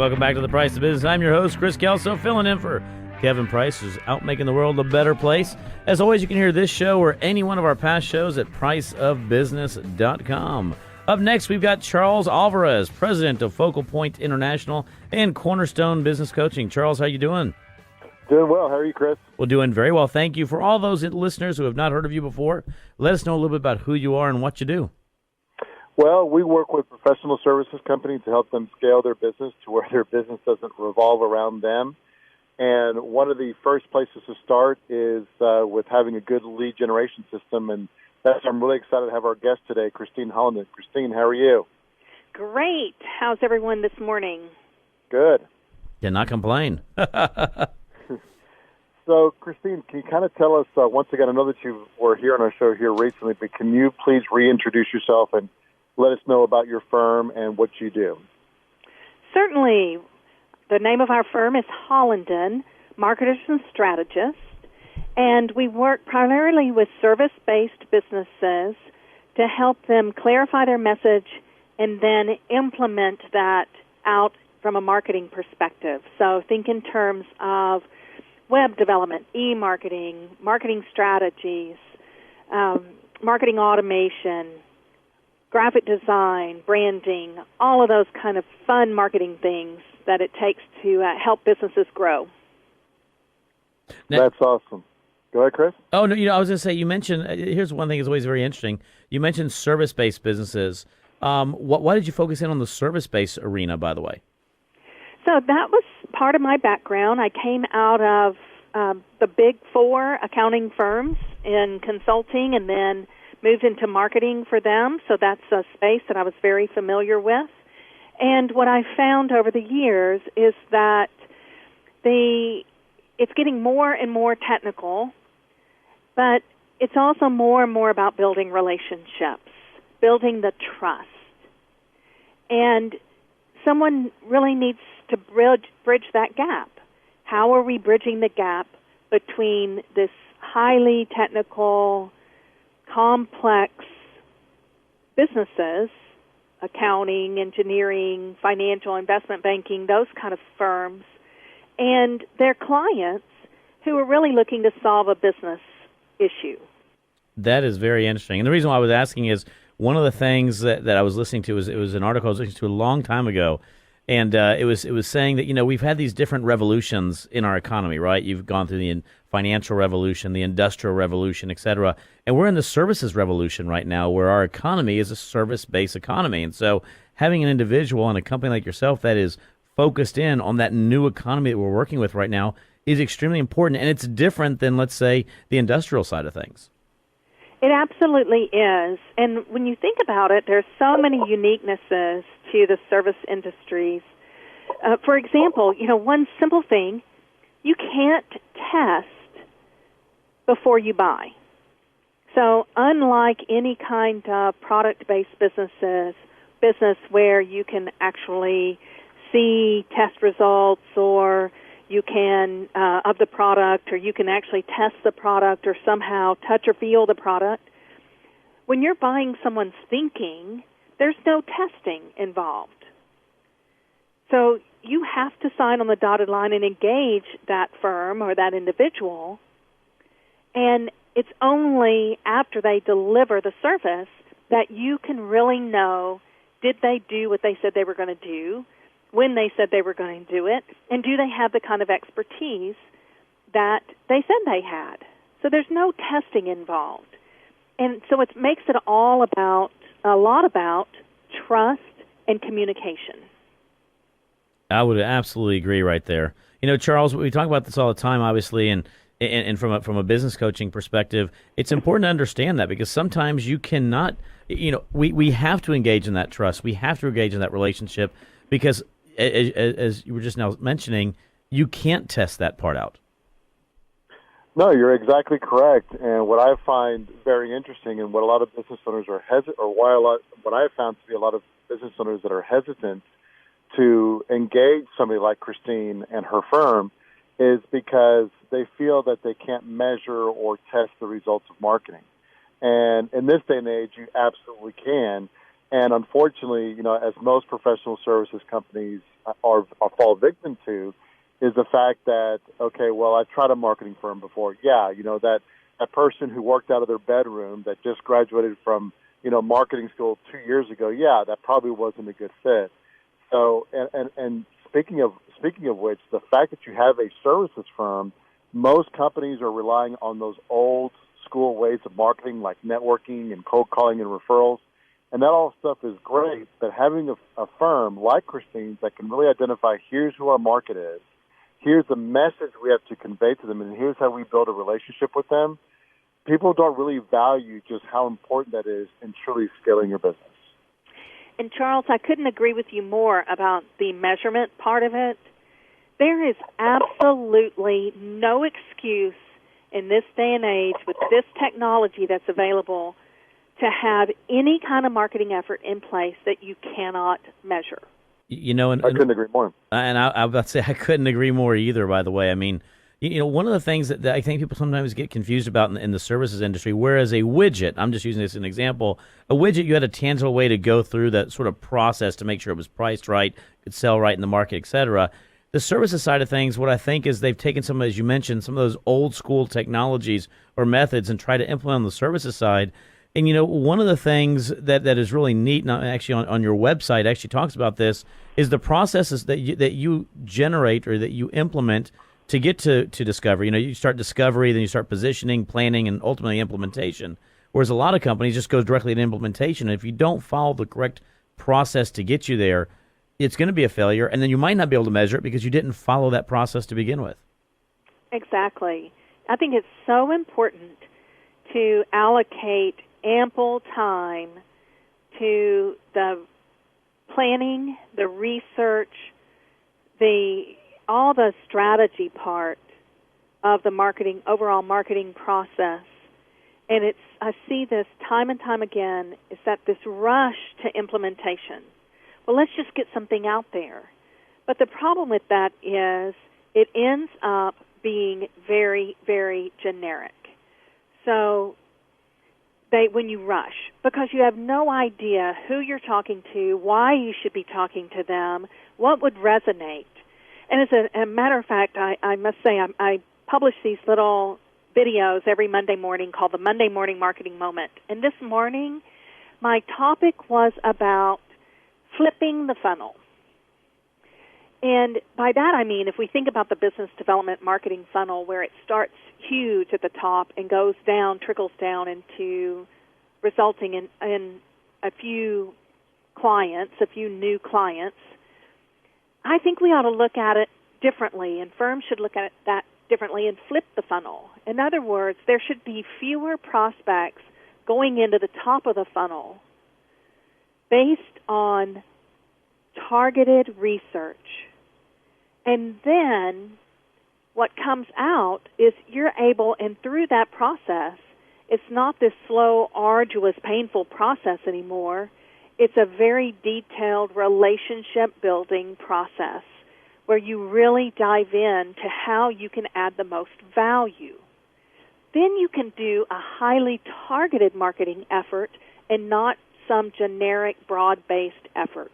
welcome back to The Price of Business. I'm your host, Chris Kelso, filling in for Kevin Price, who's out making the world a better place. As always, you can hear this show or any one of our past shows at priceofbusiness.com. Up next, we've got Charles Alvarez, president of Focal Point International and Cornerstone Business Coaching. Charles, how you doing? Doing well. How are you, Chris? Well, doing very well. Thank you. For all those listeners who have not heard of you before, let us know a little bit about who you are and what you do. Well, we work with professional services companies to help them scale their business to where their business doesn't revolve around them. And one of the first places to start is with having a good lead generation system. And I'm really excited to have our guest today, Christine Holliden. Christine, how are you? Great. How's everyone this morning? Good. Cannot complain. So, Christine, can you kind of tell us, once again, I know that you were here on our show here recently, but can you please reintroduce yourself and let us know about your firm and what you do? Certainly. The name of our firm is Holliden, Marketers and Strategists, and we work primarily with service-based businesses to help them clarify their message and then implement that out from a marketing perspective. So think in terms of web development, e-marketing, marketing strategies, marketing automation, graphic design, branding, all of those kind of fun marketing things that it takes to help businesses grow. That's awesome. Go ahead, Chris. Oh, no, I was going to say, you mentioned, here's one thing that's always very interesting. You mentioned service-based businesses. Why did you focus in on the service-based arena, by the way? So that was part of my background. I came out of the big four accounting firms in consulting and then moved into marketing for them. So that's a space that I was very familiar with. And what I found over the years is that it's getting more and more technical, but it's also more and more about building relationships, building the trust. And someone really needs to bridge that gap. How are we bridging the gap between this highly technical, complex businesses, accounting, engineering, financial, investment banking, those kind of firms, and their clients who are really looking to solve a business issue? That is very interesting. And the reason why I was asking is one of the things that I was listening to it was an article I was listening to a long time ago. And it was saying that, we've had these different revolutions in our economy, right? You've gone through the financial revolution, the industrial revolution, et cetera. And we're in the services revolution right now where our economy is a service-based economy. And so having an individual and a company like yourself that is focused in on that new economy that we're working with right now is extremely important. And it's different than, let's say, the industrial side of things. It absolutely is. And when you think about it, there's so many uniquenesses to the service industries. For example, one simple thing, you can't test before you buy. So unlike any kind of product-based business where you can actually see test results or you can, of the product, or you can actually test the product or somehow touch or feel the product. When you're buying someone's thinking, there's no testing involved. So you have to sign on the dotted line and engage that firm or that individual, and it's only after they deliver the service that you can really know, did they do what they said they were going to do, when they said they were going to do it, and do they have the kind of expertise that they said they had? So there's no testing involved. And so it makes it a lot about trust and communication. I would absolutely agree right there. Charles, we talk about this all the time, obviously, and from a business coaching perspective, it's important to understand that because sometimes you cannot, we have to engage in that trust. We have to engage in that relationship because as you were just now mentioning, you can't test that part out. No, you're exactly correct. And what I find very interesting, and what a lot of business owners are what I have found to be a lot of business owners that are hesitant to engage somebody like Christine and her firm, is because they feel that they can't measure or test the results of marketing. And in this day and age, you absolutely can. And unfortunately, as most professional services companies fall victim to is the fact that, okay, well, I've tried a marketing firm before. Yeah, that person who worked out of their bedroom that just graduated from, marketing school 2 years ago, yeah, that probably wasn't a good fit. So, and speaking of which, the fact that you have a services firm, most companies are relying on those old school ways of marketing like networking and cold calling and referrals. And that all stuff is great, but having a firm like Christine's that can really identify, here's who our market is, here's the message we have to convey to them, and here's how we build a relationship with them, people don't really value just how important that is in truly scaling your business. And Charles, I couldn't agree with you more about the measurement part of it. There is absolutely no excuse in this day and age with this technology that's available to have any kind of marketing effort in place that you cannot measure. I couldn't agree more. And I was about to say, I couldn't agree more either, by the way. I mean, one of the things that I think people sometimes get confused about in the services industry, whereas a widget, I'm just using this as an example, a widget, you had a tangible way to go through that sort of process to make sure it was priced right, could sell right in the market, et cetera. The services side of things, what I think is they've taken some, as you mentioned, some of those old school technologies or methods and try to implement on the services side. And, one of the things that is really neat, and actually on your website actually talks about this, is the processes that you generate or that you implement to get to discovery. You start discovery, then you start positioning, planning, and ultimately implementation. Whereas a lot of companies just go directly to implementation. And if you don't follow the correct process to get you there, it's going to be a failure. And then you might not be able to measure it because you didn't follow that process to begin with. Exactly. I think it's so important to allocate ample time to the planning, the research, all the strategy part of the overall marketing process. And I see this time and time again, is that this rush to implementation. Well, let's just get something out there. But the problem with that is it ends up being very, very generic. So when you rush, because you have no idea who you're talking to, why you should be talking to them, what would resonate. And as a matter of fact, I must say I publish these little videos every Monday morning called the Monday Morning Marketing Moment. And this morning, my topic was about flipping the funnel. And by that I mean, if we think about the business development marketing funnel where it starts huge at the top and goes down, trickles down into resulting in a few clients, a few new clients, I think we ought to look at it differently, and firms should look at that differently and flip the funnel. In other words, there should be fewer prospects going into the top of the funnel based on targeted research. And then what comes out is you're able, and through that process, it's not this slow, arduous, painful process anymore. It's a very detailed relationship-building process where you really dive in to how you can add the most value. Then you can do a highly targeted marketing effort and not some generic, broad-based effort.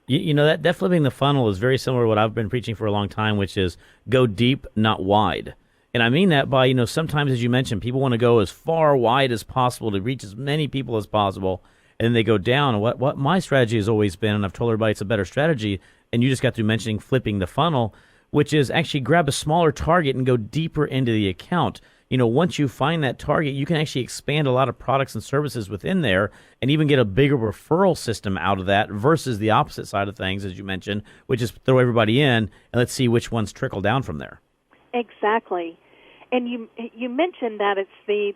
That flipping the funnel is very similar to what I've been preaching for a long time, which is go deep, not wide. And I mean that by, sometimes, as you mentioned, people want to go as far wide as possible to reach as many people as possible, and then they go down. What my strategy has always been, and I've told everybody it's a better strategy, and you just got through mentioning flipping the funnel, which is actually grab a smaller target and go deeper into the account. Once you find that target, you can actually expand a lot of products and services within there and even get a bigger referral system out of that versus the opposite side of things, as you mentioned, which is throw everybody in and let's see which ones trickle down from there. Exactly. And you mentioned that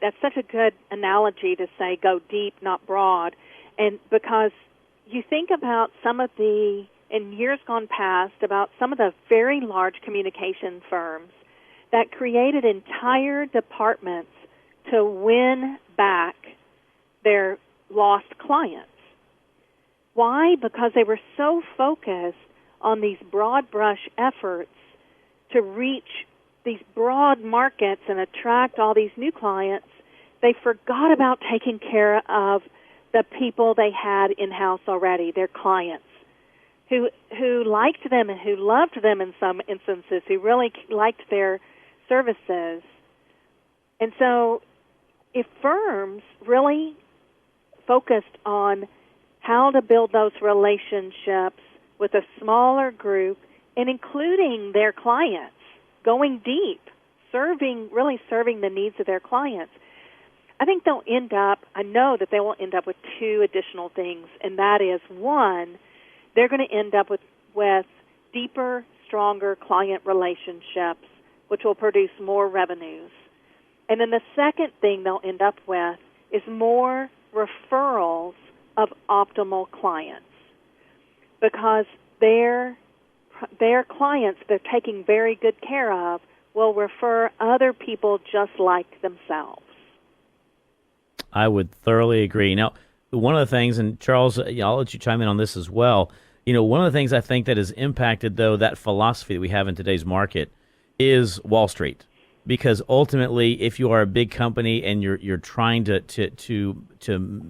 that's such a good analogy to say go deep, not broad. And because you think about in years gone past, about some of the very large communication firms that created entire departments to win back their lost clients. Why? Because they were so focused on these broad brush efforts to reach these broad markets and attract all these new clients, they forgot about taking care of the people they had in-house already, their clients. who liked them and who loved them in some instances, who really liked their services. And so if firms really focused on how to build those relationships with a smaller group and including their clients, going deep, really serving the needs of their clients, I think I know that they will end up with two additional things, and that is, one, they're going to end up with deeper, stronger client relationships, which will produce more revenues. And then the second thing they'll end up with is more referrals of optimal clients, because their clients they're taking very good care of will refer other people just like themselves. I would thoroughly agree. Now, one of the things, and Charles, I'll let you chime in on this as well. One of the things I think that has impacted, though, that philosophy that we have in today's market is Wall Street. Because ultimately, if you are a big company and you're trying to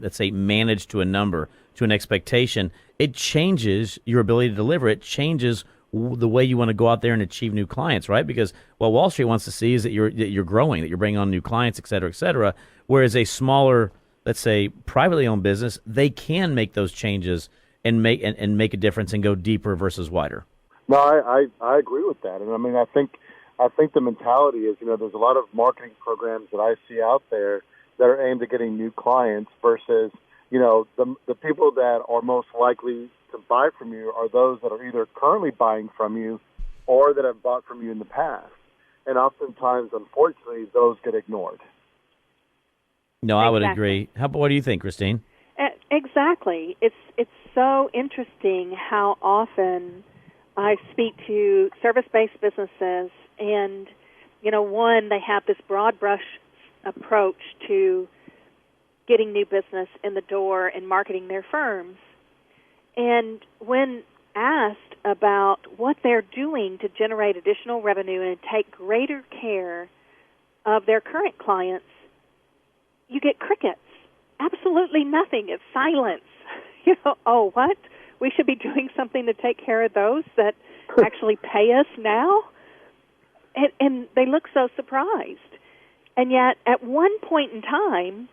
let's say manage to a number, to an expectation, it changes your ability to deliver. It changes the way you want to go out there and achieve new clients, right? Because what Wall Street wants to see is that you're growing, that you're bringing on new clients, et cetera, et cetera. Whereas a smaller, let's say, privately owned business, they can make those changes and make a difference and go deeper versus wider. No, I agree with that, and I mean I think the mentality is, there's a lot of marketing programs that I see out there that are aimed at getting new clients versus, the people that are most likely to buy from you are those that are either currently buying from you or that have bought from you in the past. And oftentimes, unfortunately, those get ignored. No, I would agree. What do you think, Christine? Exactly. It's so interesting how often I speak to service-based businesses, and, one, they have this broad brush approach to getting new business in the door and marketing their firms. And when asked about what they're doing to generate additional revenue and take greater care of their current clients, you get crickets. Absolutely nothing. It's silence. Oh, what? We should be doing something to take care of those that actually pay us now? And they look so surprised. And yet, at one point in time,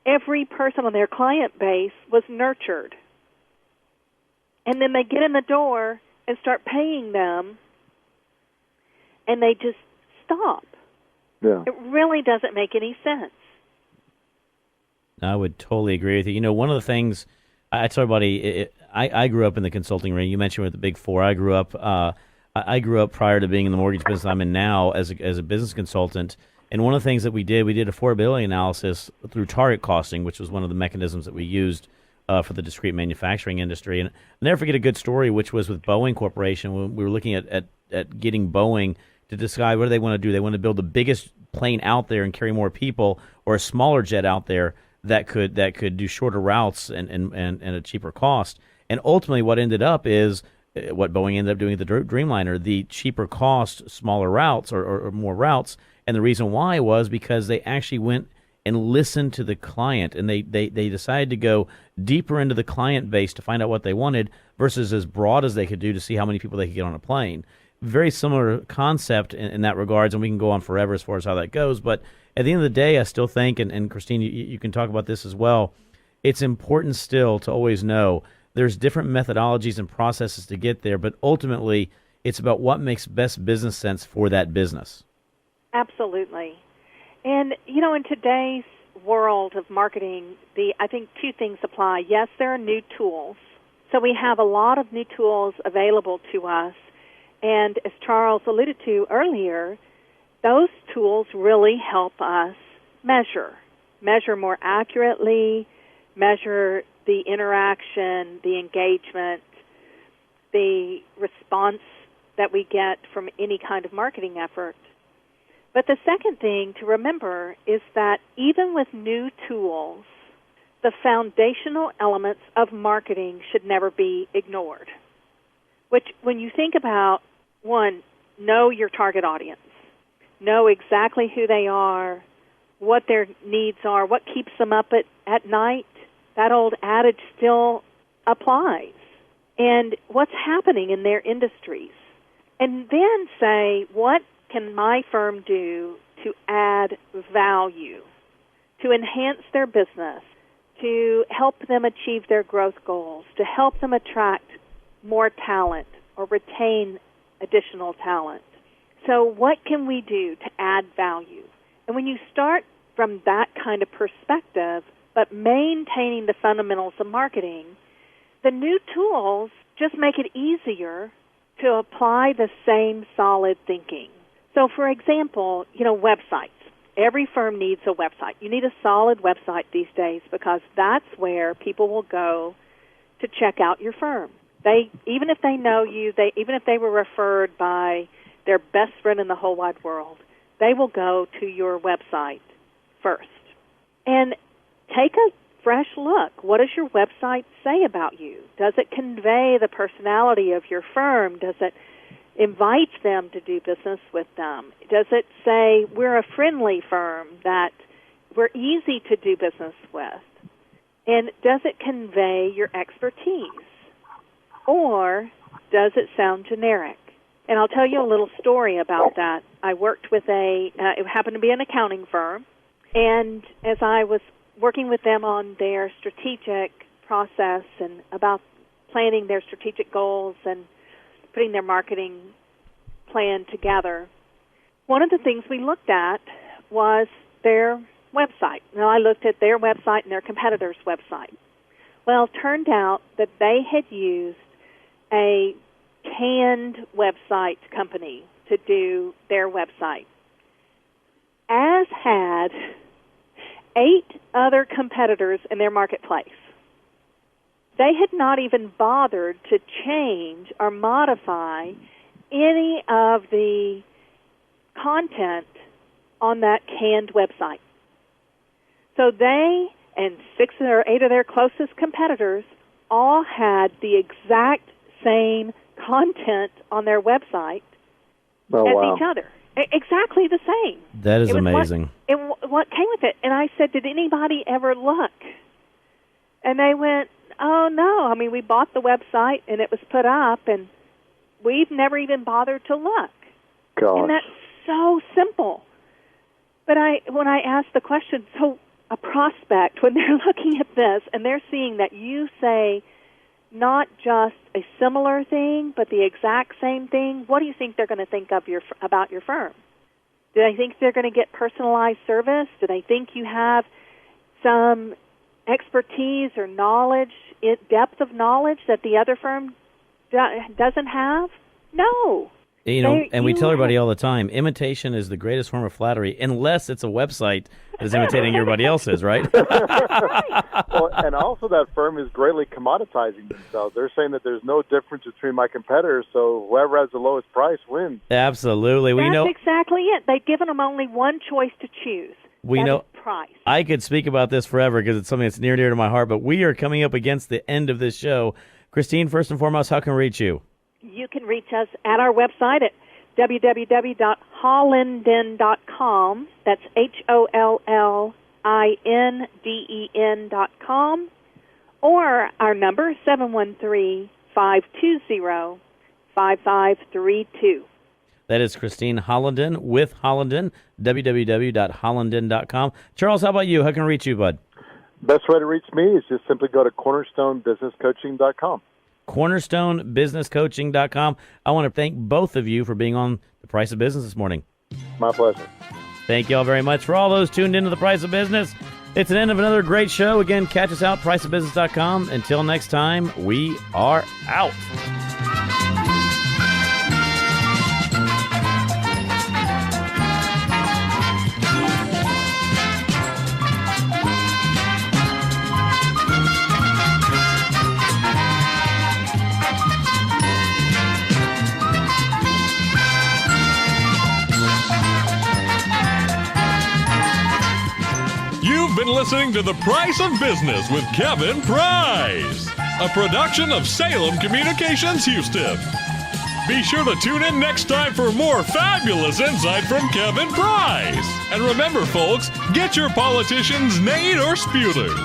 every person on their client base was nurtured. And then they get in the door and start paying them, and they just stop. Yeah. It really doesn't make any sense. I would totally agree with you. One of the things I told everybody, I grew up in the consulting ring. You mentioned with the Big Four. I grew up prior to being in the mortgage business I'm in now as a business consultant. And one of the things that we did affordability analysis through target costing, which was one of the mechanisms that we used for the discrete manufacturing industry. And I'll never forget a good story, which was with Boeing Corporation when we were looking at getting Boeing to decide what do they want to do. They want to build the biggest plane out there and carry more people, or a smaller jet out there that could do shorter routes and a cheaper cost. And ultimately what ended up is what Boeing ended up doing with the Dreamliner, the cheaper cost, smaller routes or more routes. And the reason why was because they actually went and listened to the client, and they decided to go deeper into the client base to find out what they wanted versus as broad as they could do to see how many people they could get on a plane. Very similar concept in that regards, and we can go on forever as far as how that goes. But at the end of the day, I still think, and Christine, you can talk about this as well, it's important still to always know there's different methodologies and processes to get there, but ultimately it's about what makes best business sense for that business. Absolutely. And, in today's world of marketing, I think two things apply. Yes, there are new tools. So we have a lot of new tools available to us. And as Charles alluded to earlier, those tools really help us measure more accurately, measure the interaction, the engagement, the response that we get from any kind of marketing effort. But the second thing to remember is that even with new tools, the foundational elements of marketing should never be ignored. Which, when you think about, one, know your target audience, know exactly who they are, what their needs are, what keeps them up at night, that old adage still applies. and what's happening in their industries. And then say, what can my firm do to add value, to enhance their business, to help them achieve their growth goals, to help them attract more talent or retain additional talent. So what can we do to add value? And when you start from that kind of perspective, but maintaining the fundamentals of marketing, the new tools just make it easier to apply the same solid thinking. So, for example, websites. Every firm needs a website. You need a solid website these days because that's where people will go to check out your firm. Even if they know you, even if they were referred by their best friend in the whole wide world, they will go to your website first. And take a fresh look. What does your website say about you? Does it convey the personality of your firm? Does it invite them to do business with them? Does it say we're a friendly firm, that we're easy to do business with? And does it convey your expertise? Or does it sound generic? And I'll tell you a little story about that. I worked with it happened to be an accounting firm, and as I was working with them on their strategic process and about planning their strategic goals and putting their marketing plan together, one of the things we looked at was their website. Now, I looked at their website and their competitor's website. Well, it turned out that they had used a canned website company to do their website, as had 8 other competitors in their marketplace. They had not even bothered to change or modify any of the content on that canned website. So they and 6 or 8 of their closest competitors all had the exact same content on their website as each other. Exactly the same. That is amazing. What came with it? And I said, did anybody ever look? And they went, oh, no. I mean, we bought the website, and it was put up, and we've never even bothered to look. Gosh. And that's so simple. But when I asked the question, so a prospect, when they're looking at this, and they're seeing that you say not just a similar thing, but the exact same thing, what do you think they're going to think of about your firm? Do they think they're going to get personalized service? Do they think you have some expertise or knowledge, depth of knowledge that the other firm doesn't have? No. And we tell everybody all the time, imitation is the greatest form of flattery, unless it's a website that is imitating everybody else's, right? Well, and also that firm is greatly commoditizing themselves. They're saying that there's no difference between my competitors, so whoever has the lowest price wins. Absolutely. That's exactly it. They've given them only one choice to choose. That is price. I could speak about this forever because it's something that's near and dear to my heart, but we are coming up against the end of this show. Christine, first and foremost, how can we reach you? You can reach us at our website at www.holliden.com. That's HOLLINDEN.com. Or our number, 713-520-5532. That is Christine Holliden with Holliden, www.holliden.com. Charles, how about you? How can we reach you, bud? Best way to reach me is just simply go to cornerstonebusinesscoaching.com. cornerstonebusinesscoaching.com. I want to thank both of you for being on The Price of Business this morning. My pleasure. Thank you all very much. For all those tuned into The Price of Business, it's an end of another great show. Again, catch us out, priceofbusiness.com. Until next time, we are out. Been listening to The Price of Business with Kevin Price, a production of Salem Communications Houston. Be sure to tune in next time for more fabulous insight from Kevin Price. And remember, folks, get your politicians nayed or sputered.